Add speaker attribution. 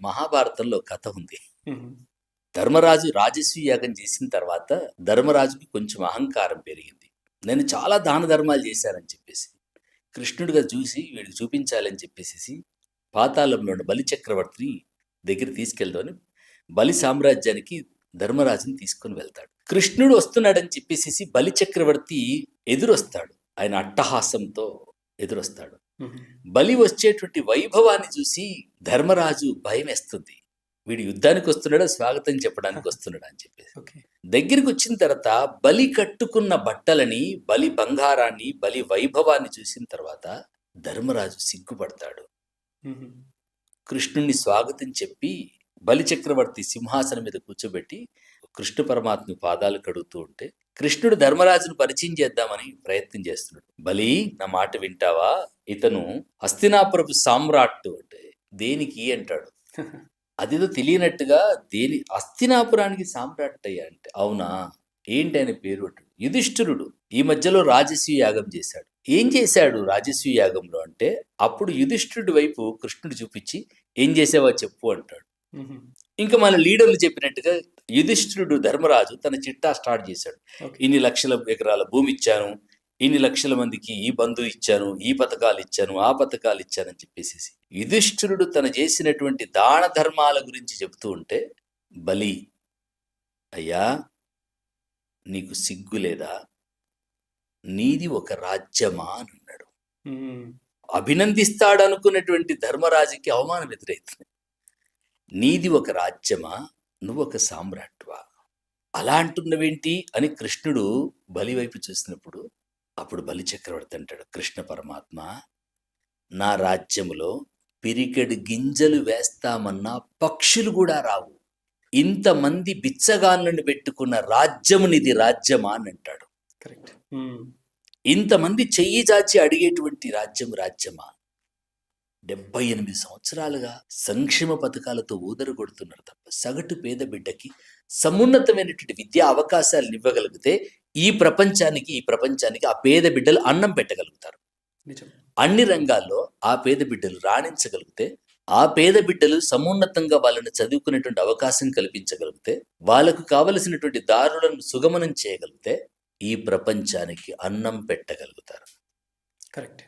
Speaker 1: మహాభారతంలో కథ ఉంది.
Speaker 2: హుహు.
Speaker 1: ధర్మరాజు రాజసూయ యాగం చేసిన తర్వాత ధర్మరాజుకి కొంచెం అహంకారం పెరిగింది. నేను చాలా దాన ధర్మాలు చేశానని చెప్పేసి. కృష్ణుడిగా చూసి వీడికి చూపించాలని చెప్పేసేసి పాతాళంలో ఉన్న బలి చక్రవర్తిని దగ్గర తీసుకెళ్దామని బలి సామ్రాజ్యానికి ధర్మరాజుని తీసుకొని వెళ్తాడు. కృష్ణుడు వస్తున్నాడని చెప్పేసేసి బలి చక్రవర్తి ఎదురొస్తాడు. ఆయన అట్టహాసంతో ఎదురొస్తాడు.
Speaker 2: హుహు.
Speaker 1: బలి వచ్చేటువంటి వైభవాన్ని చూసి ధర్మరాజు భయం వేస్తుంది. వీడు యుద్ధానికి వస్తున్నాడా స్వాగతం చెప్పడానికి వస్తున్నాడా అని చెప్పేసి.
Speaker 2: ఓకే.
Speaker 1: దగ్గరికి వచ్చిన తర్వాత బలి కట్టుకున్న బట్టలని, బలి బంగారాన్ని, బలి వైభవాన్ని చూసిన తర్వాత ధర్మరాజు సిగ్గుపడతాడు.
Speaker 2: హుహు.
Speaker 1: కృష్ణుణ్ణి స్వాగతం చెప్పి బలి చక్రవర్తి సింహాసనం మీద కూర్చోబెట్టి కృష్ణ పరమాత్మ పాదాలు కడుగుతూ ఉంటే కృష్ణుడు ధర్మరాజును పరిచయం చేద్దామని ప్రయత్నం చేస్తున్నాడు. బలి, నా మాట వింటావా? ఇతను హస్తినాపురపు సామ్రాట్ అంటే దేనికి అంటాడు. అదేదో తెలియనట్టుగా హస్తినాపురానికి సామ్రాట్ అయ్యా అంటే అవునా, ఏంటి ఆయన పేరు అంటాడు. యుధిష్ఠిరుడు ఈ మధ్యలో రాజసూయ యాగం చేశాడు. ఏం చేశాడు రాజసూయ యాగంలో అంటే అప్పుడు యుధిష్ఠిరుడి వైపు కృష్ణుడు చూపించి ఏం చేసావో చెప్పు అంటాడు.
Speaker 2: హుహు.
Speaker 1: ఇంకా మన లీడర్లు చెప్పినట్టుగా యుధిష్ఠిరుడు ధర్మరాజు తన చిట్టా స్టార్ట్ చేశాడు.
Speaker 2: ఓకే.
Speaker 1: ఇన్ని లక్షల ఎకరాల భూమి ఇచ్చాను, ఇన్ని లక్షల మందికి ఈ బంధువు ఇచ్చాను, ఈ పథకాలు ఇచ్చాను, ఆ పథకాలు ఇచ్చానని చెప్పేసి యుధిష్ఠిరుడు తను చేసినటువంటి దాన ధర్మాల గురించి చెబుతూ ఉంటే బలి, అయ్యా నీకు సిగ్గు లేదా? నీది ఒక రాజ్యమా అని అన్నాడు.
Speaker 2: హ్మ్.
Speaker 1: అభినందిస్తాడనుకున్నటువంటి ధర్మరాజుకి అవమానం ఎదురైతుంది. నీది ఒక రాజ్యమా, నువ్వు ఒక సామ్రాట్వా, అలా అంటున్నవేంటి అని కృష్ణుడు బలి వైపు చూసినప్పుడు అప్పుడు బలి చక్రవర్తి అంటాడు, కృష్ణ పరమాత్మ, నా రాజ్యములో పిరికెడు గింజలు వేస్తామన్నా పక్షులు కూడా రావు. ఇంతమంది బిచ్చగాళ్ళను పెట్టుకున్న రాజ్యమునిది రాజ్యమా అని అంటాడు.
Speaker 2: కరెక్ట్. హ్మ్.
Speaker 1: ఇంతమంది చెయ్యి చాచి అడిగేటువంటి రాజ్యమా? 78 సంవత్సరాలుగా సంక్షేమ పథకాలతో ఊదరు కొడుతున్నారు తప్ప సగటు పేద బిడ్డకి సమున్నతమైనటువంటి విద్యా అవకాశాలను ఇవ్వగలిగితే ఈ ప్రపంచానికి ఆ పేద బిడ్డలు అన్నం పెట్టగలుగుతారు.
Speaker 2: నిజం.
Speaker 1: అన్ని రంగాల్లో ఆ పేద బిడ్డలు రాణించగలిగితే, ఆ పేద బిడ్డలు సమున్నతంగా వాళ్ళని చదువుకునేటువంటి అవకాశం కల్పించగలిగితే, వాళ్ళకు కావలసినటువంటి దారులను సుగమనం చేయగలిగితే ఈ ప్రపంచానికి అన్నం పెట్టగలుగుతారు.
Speaker 2: కరెక్ట్.